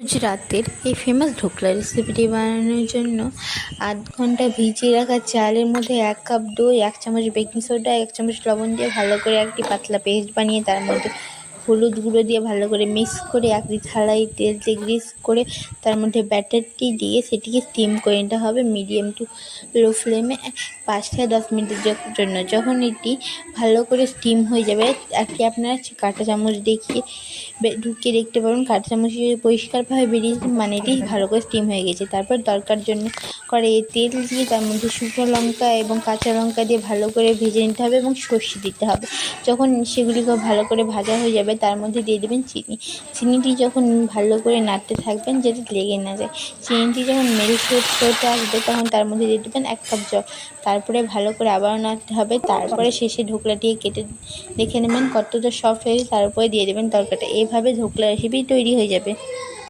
গুজরাতের এই ফেমাস ঢোকলা রেসিপিটি বানানোর জন্য ৮ ঘন্টা ভিজিয়ে রাখা চালের মধ্যে ১ কাপ দই, ১ চামচ বেকিং সোডা, ১ চামচ লবণ দিয়ে ভালো করে একটি পাতলা পেস্ট বানিয়ে তার মধ্যে হলুদ গুঁড়ো দিয়ে ভালো করে মিক্স করে একটি থালায় তেল দিয়ে গ্রিস করে তার মধ্যে ব্যাটারটি দিয়ে সেটিকে স্টিম করে নিতে হবে মিডিয়াম টু লো ফ্লেমে ৫ থেকে ১০ মিনিটের জন্য। যখন এটি ভালো করে স্টিম হয়ে যাবে একটি আপনারা কাঁটা চামচ ঢুকিয়ে দেখতে পারুন, কাঁটা চামচ পরিষ্কারভাবে বেরিয়েছে মানে এটি ভালো করে স্টিম হয়ে গেছে। তারপর দরকার জন্য কড়াইয়ে তেল দিয়ে তার মধ্যে শুকনো লঙ্কা এবং কাঁচা লঙ্কা দিয়ে ভালো করে ভেজে নিতে হবে এবং সর্ষে দিতে হবে। যখন সেগুলিকে ভালো করে ভাজা হয়ে যাবে তার মধ্যে দিয়ে দেবেন চিনিটি যখন ভালো করে নাড়তে থাকবেন যাতে লেগে না যায়। চিনিটি যখন মেল্ট হতে আসবে তখন তার মধ্যে দিয়ে দেবেন ১ কাপ জল। তারপরে ভালো করে আবারও নাড়তে হবে। তারপরে শেষে ঢোকলাটি কেটে দেখে নেবেন কতটা সফট হয়েছে, তার উপরে দিয়ে দেবেন তরকাটা। এইভাবে ঢোকলা রেসিপি তৈরি হয়ে যাবে।